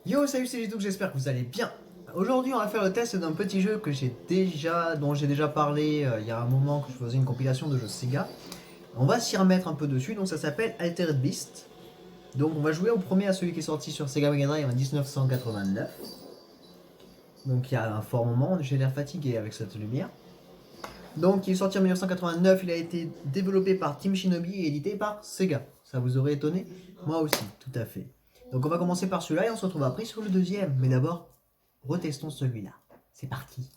Yo, salut, c'est Jitou, j'espère que vous allez bien. Aujourd'hui, on va faire le test d'un petit jeu dont j'ai déjà parlé il y a un moment que je faisais une compilation de jeux Sega. On va s'y remettre un peu dessus, donc ça s'appelle Altered Beast. Donc on va jouer au premier à celui qui est sorti sur Sega Mega Drive en 1989. Donc il y a un fort moment, j'ai l'air fatigué avec cette lumière. Donc il est sorti en 1989, il a été développé par Team Shinobi et édité par Sega. Ça vous aurait étonné? Moi aussi, tout à fait. Donc on va commencer par celui-là et on se retrouve après sur le deuxième. Mais d'abord, retestons celui-là. C'est parti.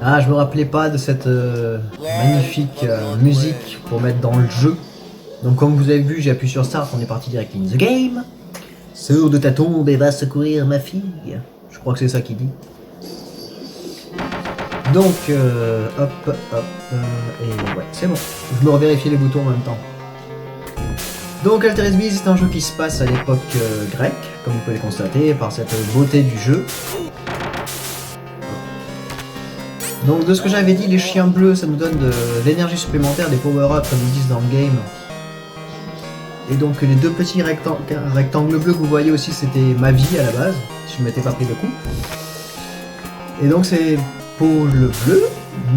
Ah, je me rappelais pas de cette magnifique musique pour mettre dans le jeu. Donc comme vous avez vu, j'ai appuyé sur Start, on est parti direct in the game. Sors de ta tombe et va secourir ma fille. Je crois que c'est ça qu'il dit. Donc, hop, et ouais, c'est bon. Je me revérifie les boutons en même temps. Donc, Altered Beast, c'est un jeu qui se passe à l'époque grecque, comme vous pouvez le constater, par cette beauté du jeu. Donc, de ce que j'avais dit, les chiens bleus, ça nous donne de l'énergie supplémentaire, des power-ups, comme ils disent dans le game. Et donc, les deux petits rectangles bleus que vous voyez aussi, c'était ma vie à la base, si je ne m'étais pas pris de coup. Et donc, c'est... le bleu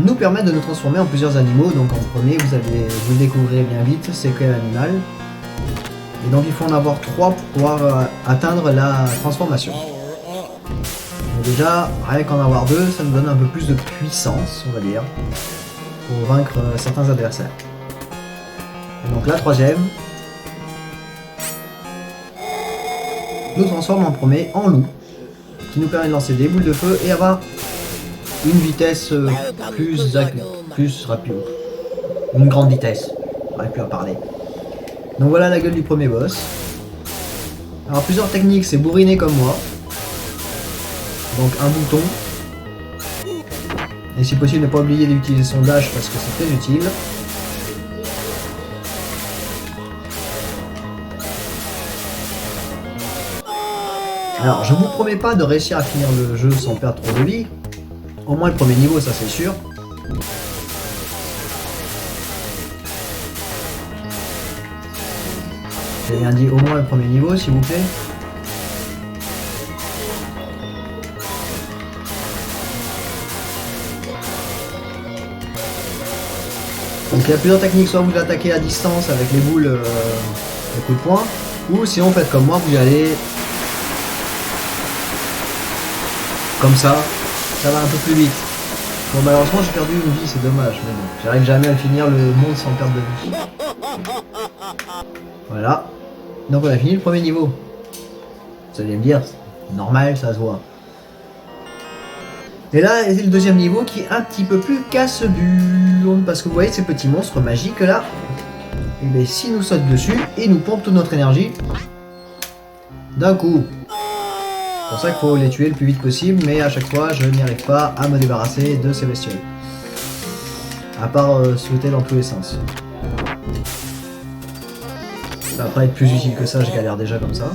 nous permet de nous transformer en plusieurs animaux. Donc en premier, vous le découvrirez bien vite, c'est quel animal. Et donc il faut en avoir 3 pour pouvoir atteindre la transformation. Donc déjà, rien qu'en avoir 2, ça nous donne un peu plus de puissance, on va dire, pour vaincre certains adversaires. Et donc la troisième nous transforme en premier en loup, qui nous permet de lancer des boules de feu et avoir une vitesse plus rapide. Une grande vitesse. J'aurais pu en parler. Donc voilà la gueule du premier boss. Alors plusieurs techniques, c'est bourriner comme moi. Donc un bouton. Et si possible ne pas oublier d'utiliser son dash parce que c'est très utile. Alors je vous promets pas de réussir à finir le jeu sans perdre trop de vie. Au moins le premier niveau, ça c'est sûr. J'ai bien dit au moins le premier niveau, s'il vous plaît. Donc il y a plusieurs techniques, soit vous attaquez à distance avec les boules de coups de poing, ou sinon faites comme moi, vous y allez comme ça va un peu plus vite. Bon malheureusement j'ai perdu une vie, c'est dommage, mais bon, j'arrive jamais à finir le monde sans perdre de vie. Voilà. Donc on a fini le premier niveau. Vous allez me dire, c'est normal, ça se voit. Et là, c'est le deuxième niveau qui est un petit peu plus casse-bulle. Parce que vous voyez ces petits monstres magiques là. Et bien si nous saute dessus, et nous pompe toute notre énergie d'un coup. C'est pour ça qu'il faut les tuer le plus vite possible, mais à chaque fois je n'y arrive pas à me débarrasser de ces bestioles. À part sauter dans tous les sens. Ça va pas être plus utile que ça, je galère déjà comme ça.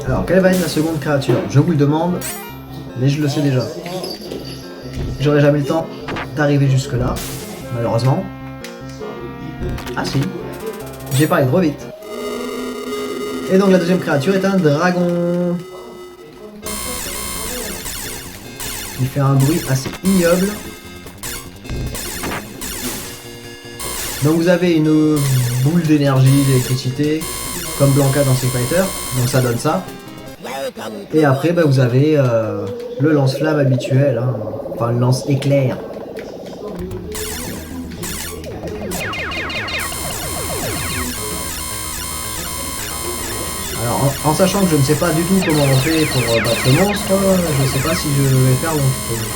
Alors quelle va être la seconde créature? Je vous le demande, mais je le sais déjà. J'aurai jamais le temps d'arriver jusque là, malheureusement. Ah si. J'ai parlé trop vite. Et donc la deuxième créature est un dragon. Il fait un bruit assez ignoble. Donc vous avez une boule d'énergie, d'électricité, comme Blanca dans Street Fighter. Donc ça donne ça. Et après bah, vous avez le lance-flamme habituel, hein. Enfin le lance-éclair. Alors, en sachant que je ne sais pas du tout comment on fait pour battre le monstre, je ne sais pas si je vais faire mon tuto.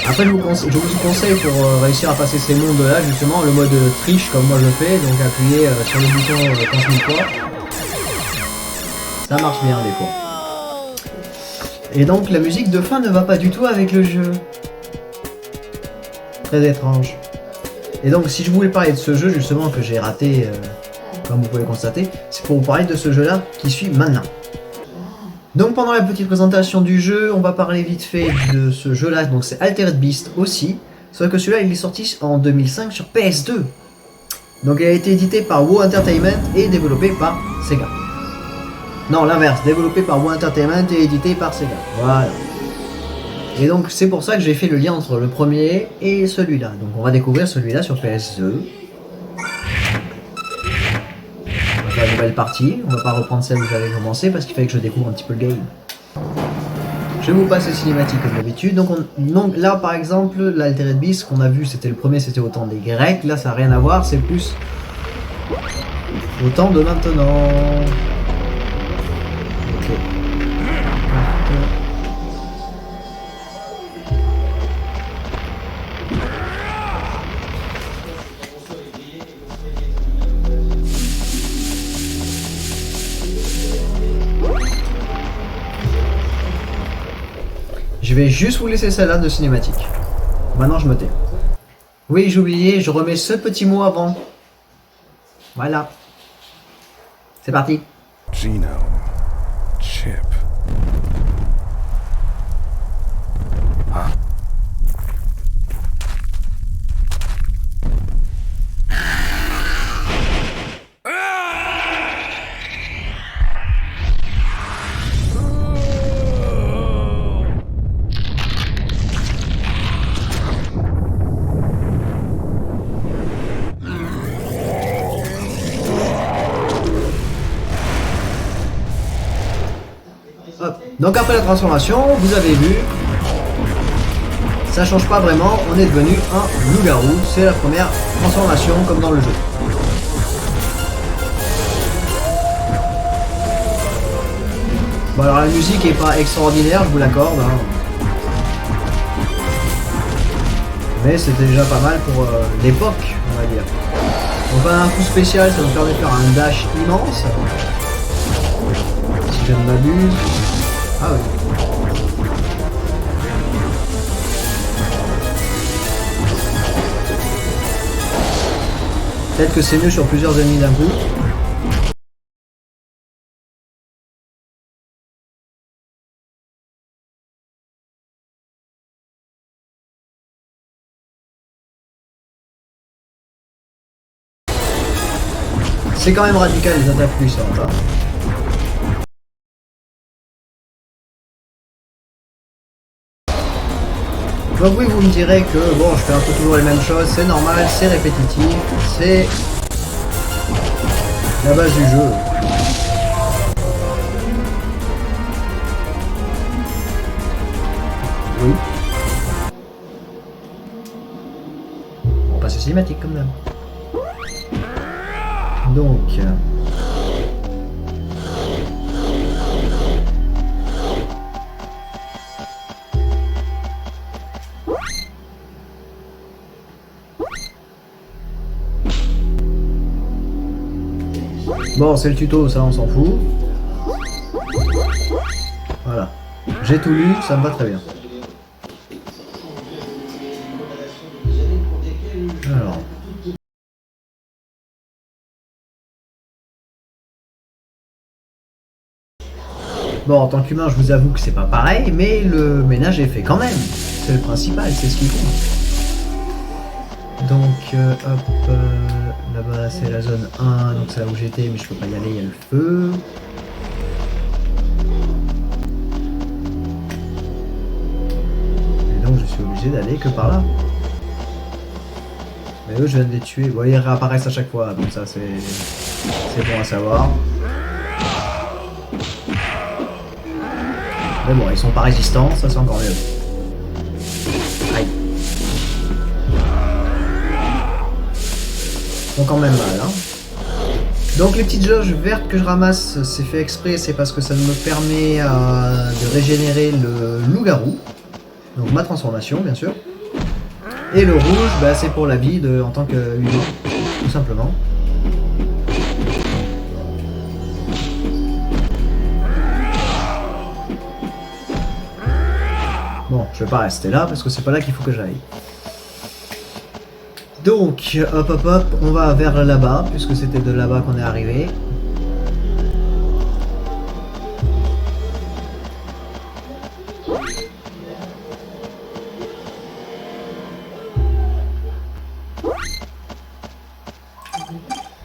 Après, je vous conseille pour réussir à passer ces mondes-là, justement, le mode triche comme moi je fais, donc appuyer sur le bouton 15 000 fois. Ça marche bien des fois. Et donc la musique de fin ne va pas du tout avec le jeu. Très étrange. Et donc si je voulais parler de ce jeu justement que j'ai raté, comme vous pouvez le constater, c'est pour vous parler de ce jeu-là qui suit maintenant. Donc pendant la petite présentation du jeu, on va parler vite fait de ce jeu-là, donc c'est Altered Beast aussi, sauf que celui-là il est sorti en 2005 sur PS2. Donc il a été édité par WoW Entertainment et développé par Sega. Non, l'inverse, développé par WoW Entertainment et édité par Sega. Voilà. Et donc c'est pour ça que j'ai fait le lien entre le premier et celui-là. Donc on va découvrir celui-là sur PS2. On va faire une nouvelle partie. On va pas reprendre celle où j'avais commencé parce qu'il fallait que je découvre un petit peu le game. Je vous passe les cinématiques comme d'habitude. Donc là par exemple, l'Altered Beast qu'on a vu, c'était le premier, c'était au temps des Grecs. Là ça n'a rien à voir, c'est plus au temps de maintenant. Ok. Je vais juste vous laisser celle-là de cinématique. Maintenant je me tais. Oui, j'ai oublié, je remets ce petit mot avant. Voilà. C'est parti. Genome chip. Huh? Hop. Donc après la transformation, vous avez vu, ça change pas vraiment, on est devenu un loup-garou, c'est la première transformation comme dans le jeu. Bon alors la musique est pas extraordinaire, je vous l'accorde, hein. Mais c'était déjà pas mal pour l'époque, on va dire. On va un coup spécial, ça nous permet de faire un dash immense. Si je ne m'abuse. Ah oui. Peut-être que c'est mieux sur plusieurs ennemis d'un coup. C'est quand même radical les attaques puissantes. Hein. Donc oui, vous me direz que bon, je fais un peu toujours les mêmes choses, c'est normal, c'est répétitif, c'est la base du jeu. Oui. On passe aux cinématiques comme même. Donc... Bon, c'est le tuto, ça on s'en fout. Voilà. J'ai tout lu, ça me va très bien. Alors... Bon, en tant qu'humain, je vous avoue que c'est pas pareil, mais le ménage est fait quand même. C'est le principal, c'est ce qu'il faut. Donc, hop, là-bas c'est la zone 1, donc c'est là où j'étais, mais je peux pas y aller, il y a le feu. Et donc je suis obligé d'aller que par là. Mais eux, je viens de les tuer. Bon, ils réapparaissent à chaque fois, donc ça c'est bon à savoir. Mais bon, ils sont pas résistants, ça c'est encore mieux. Aïe. Ils font quand même mal, hein. Donc les petites jauges vertes que je ramasse, c'est fait exprès, c'est parce que ça me permet de régénérer le loup-garou. Donc ma transformation, bien sûr. Et le rouge, bah, c'est pour la vie en tant que humain, tout simplement. Bon, je vais pas rester là parce que c'est pas là qu'il faut que j'aille. Donc, hop hop hop, on va vers là-bas, puisque c'était de là-bas qu'on est arrivé.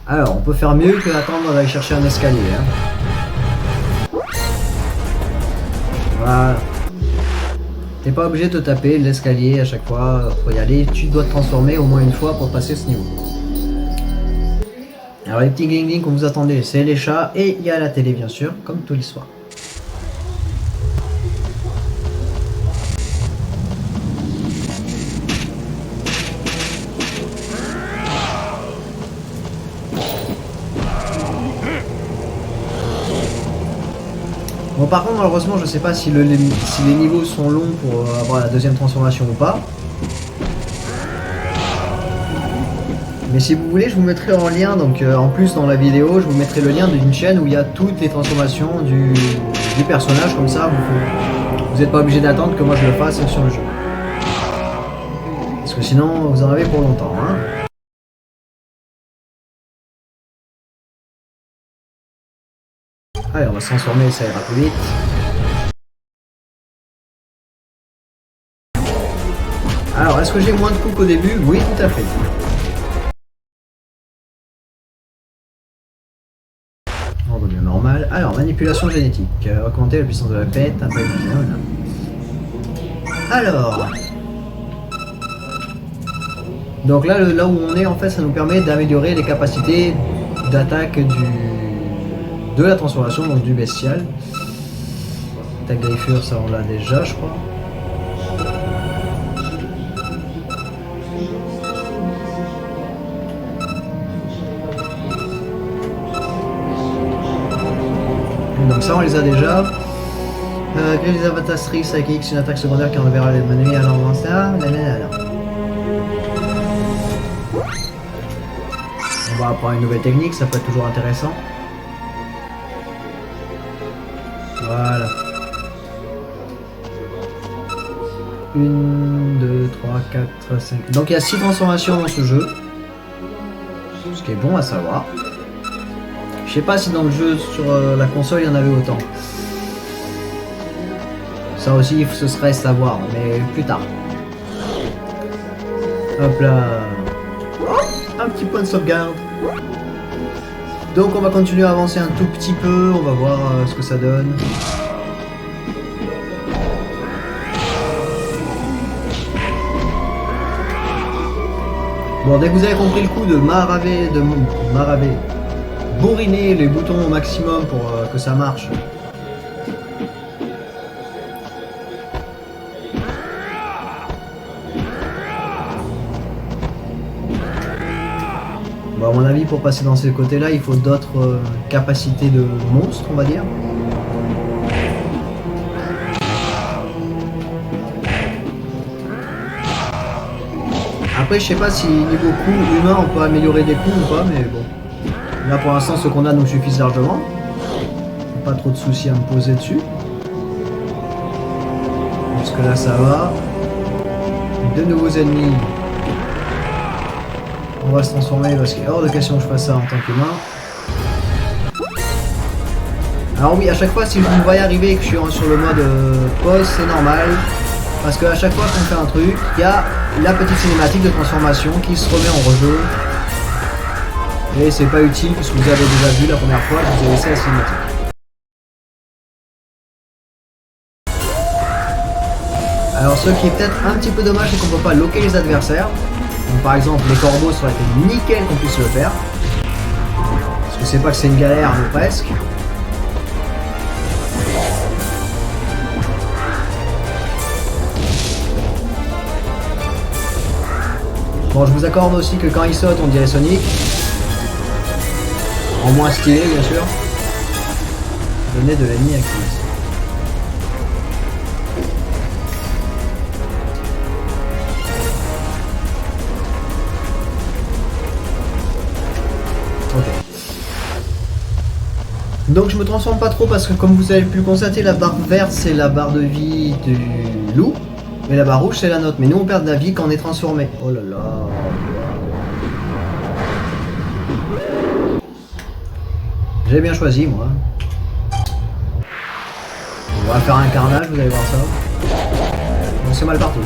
Alors, on peut faire mieux que attendre d'aller chercher un escalier. Hein. Voilà. T'es pas obligé de te taper l'escalier à chaque fois pour y aller. Tu dois te transformer au moins une fois pour passer ce niveau. Alors les petits gling-gling qu'on vous attendez, c'est les chats et il y a la télé bien sûr, comme tous les soirs. Bon par contre malheureusement je sais pas si les niveaux sont longs pour avoir la deuxième transformation ou pas. Mais si vous voulez je vous mettrai en lien, donc en plus dans la vidéo je vous mettrai le lien d'une chaîne où il y a toutes les transformations du personnage, comme ça vous n'êtes pas obligé d'attendre que moi je le fasse sur le jeu. Parce que sinon vous en avez pour longtemps. Hein. Allez, on va se transformer, ça ira plus vite. Alors, est-ce que j'ai moins de coups qu'au début? Oui, tout à fait. On revient normal. Alors, manipulation génétique. Augmenter la puissance de la bête. Un peu voilà. Alors. Donc là, là où on est, en fait, ça nous permet d'améliorer les capacités d'attaque de la transformation, donc du bestial. Attaque griffure, ça on l'a déjà, je crois. Donc ça on les a déjà. Les avatasseries, ça X, une attaque secondaire qui enverra les ennemis à l'avancement. On va apprendre une nouvelle technique, ça peut être toujours intéressant. Voilà. 1, 2, 3, 4, 5. Donc il y a 6 transformations dans ce jeu. Ce qui est bon à savoir. Je sais pas si dans le jeu sur la console il y en avait autant. Ça aussi ce serait à savoir, mais plus tard. Hop là. Oh, un petit point de sauvegarde. Donc on va continuer à avancer un tout petit peu, on va voir ce que ça donne. Bon, dès que vous avez compris le coup de maraver, bourriner les boutons au maximum pour que ça marche. Bon, à mon avis, pour passer dans ces côtés-là, il faut d'autres capacités de monstres, on va dire. Après, je sais pas si niveau coup humain, on peut améliorer des coups ou pas, mais bon. Là, pour l'instant, ce qu'on a nous suffisent largement. Pas trop de soucis à me poser dessus. Parce que là, ça va. De nouveaux ennemis. On va se transformer parce qu'il est hors de question que je fasse ça en tant qu'humain. Alors oui, à chaque fois, si je me vois y arriver et que je suis sur le mode pause, c'est normal. Parce qu'à chaque fois qu'on fait un truc, il y a la petite cinématique de transformation qui se remet en rejeu. Et c'est pas utile puisque vous avez déjà vu la première fois, je vous ai laissé la cinématique. Alors ce qui est peut-être un petit peu dommage, c'est qu'on peut pas loquer les adversaires. Donc, par exemple les corbeaux, ça aurait été nickel qu'on puisse le faire. Parce que c'est pas que c'est une galère, mais presque. Bon, je vous accorde aussi que quand il saute, on dirait Sonic. En moins stylé, bien sûr. Donner de l'ennemi actif. Ok. Donc je me transforme pas trop parce que comme vous avez pu le constater, la barre verte c'est la barre de vie du loup. Mais la barre rouge c'est la nôtre. Mais nous on perd de la vie quand on est transformé. Oh là là. J'ai bien choisi, moi. On va faire un carnage, vous allez voir ça. On s'est mal partout.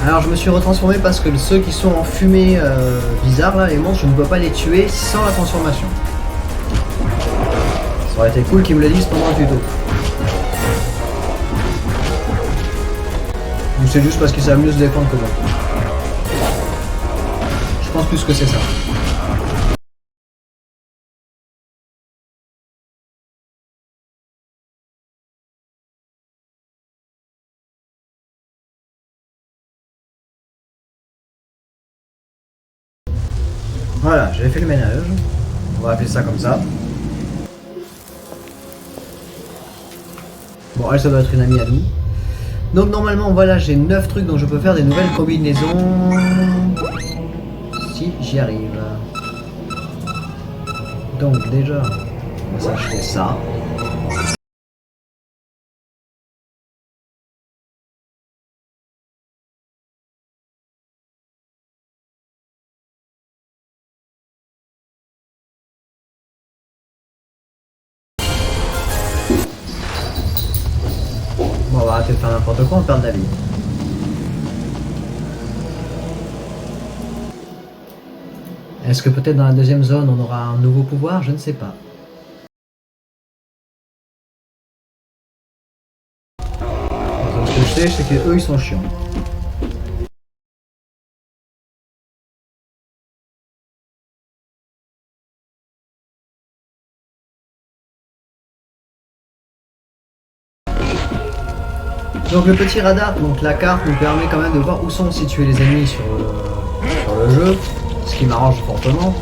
Alors je me suis retransformé parce que ceux qui sont en fumée bizarre là, les monstres, je ne peux pas les tuer sans la transformation. Ça aurait été cool qu'ils me le disent pendant le tuto. Ou c'est juste parce qu'ils savent mieux se défendre que moi. Je pense plus que c'est ça. Voilà, j'ai fait le ménage. On va appeler ça comme ça. Bon, elle, ça doit être une amie à nous. Donc normalement, voilà, j'ai 9 trucs dont je peux faire des nouvelles combinaisons. Si j'y arrive. Donc déjà, on va s'acheter ça. Bon, on va arrêter de faire n'importe quoi, on perd de la vie. Est-ce que peut-être dans la deuxième zone, on aura un nouveau pouvoir? Je ne sais pas. Donc, ce que je sais, c'est qu'eux, ils sont chiants. Donc le petit radar, donc la carte nous permet quand même de voir où sont situés les ennemis sur le jeu, ce qui m'arrange fortement.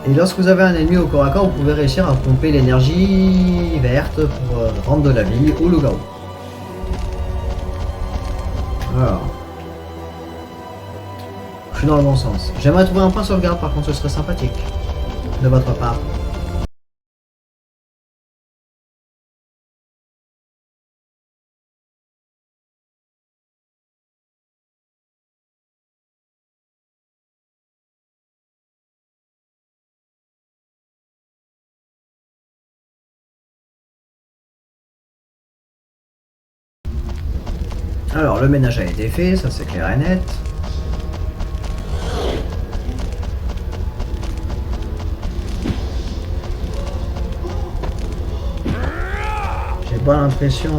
Et lorsque vous avez un ennemi au corps à corps, vous pouvez réussir à pomper l'énergie verte pour rendre de la vie au loup-garou. Alors. Je suis dans le bon sens. J'aimerais trouver un point sauvegarde par contre, ce serait sympathique. De votre part. Alors, le ménage a été fait, ça c'est clair et net. J'ai pas l'impression...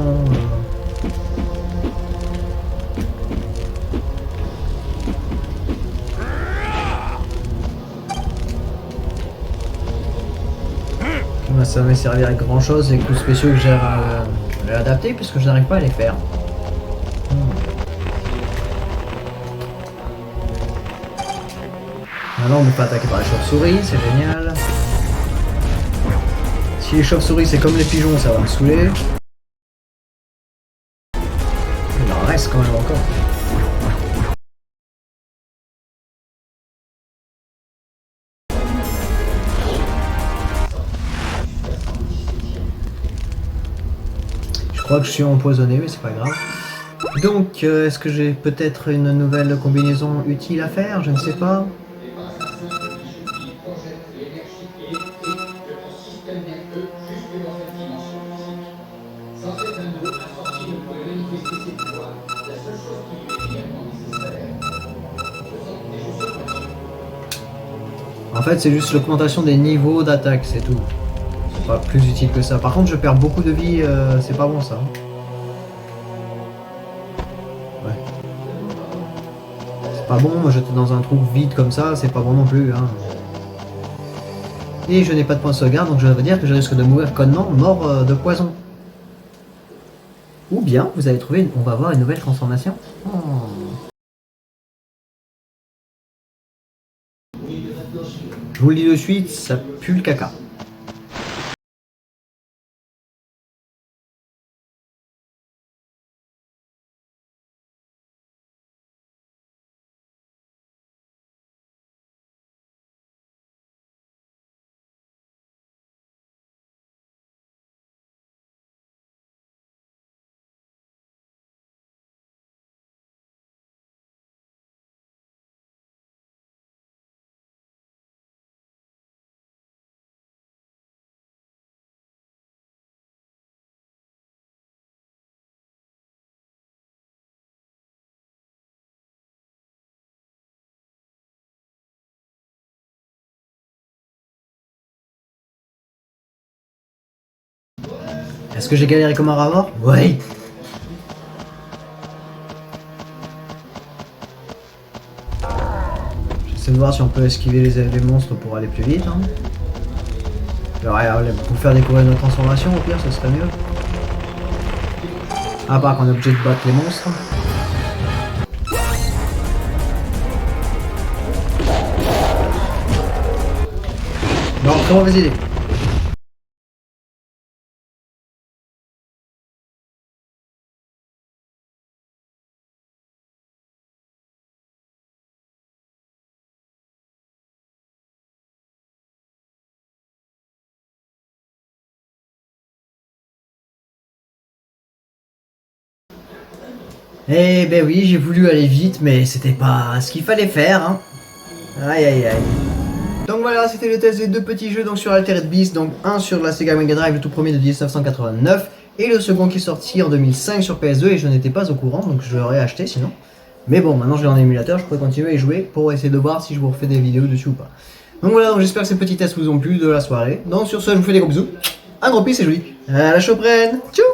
ça va me servir à grand chose et coups spéciaux que j'ai réadaptés puisque je n'arrive pas à les faire. Maintenant on ne peut pas attaquer par les chauves-souris, c'est génial. Si les chauves-souris c'est comme les pigeons, ça va me saouler. Il en reste quand même encore. Je crois que je suis empoisonné, mais c'est pas grave. Donc, est-ce que j'ai peut-être une nouvelle combinaison utile à faire? Je ne sais pas. En fait, c'est juste l'augmentation des niveaux d'attaque, c'est tout. C'est pas plus utile que ça. Par contre, je perds beaucoup de vie, c'est pas bon ça. Ouais. C'est pas bon, me jeter dans un trou vide comme ça, c'est pas bon non plus. Hein. Et je n'ai pas de point de sauvegarde, donc je veux dire que je risque de mourir connement, mort de poison. Ou bien, vous allez trouver, on va voir une nouvelle transformation. Oh. vous le dis de suite, ça pue le caca. Est-ce que j'ai galéré comme un rat mort? Oui. J'essaie de voir si on peut esquiver les monstres pour aller plus vite. Hein. Alors, pour faire découvrir nos transformations, au pire, ce serait mieux. À part qu'on est obligé de battre les monstres. Non, très mauvaise idée. Eh ben oui, j'ai voulu aller vite, mais c'était pas ce qu'il fallait faire. Hein. Aïe aïe aïe. Donc voilà, c'était le test des deux petits jeux donc sur Altered Beast, donc un sur la Sega Mega Drive, le tout premier de 1989, et le second qui est sorti en 2005 sur PS2, et je n'étais pas au courant, donc je l'aurais acheté sinon. Mais bon, maintenant je l'ai en émulateur, je pourrais continuer à y jouer pour essayer de voir si je vous refais des vidéos dessus ou pas. Donc voilà, j'espère que ces petits tests vous ont plu de la soirée. Donc sur ce, je vous fais des gros bisous, un gros peace et joli. À la prochaine. Tchou.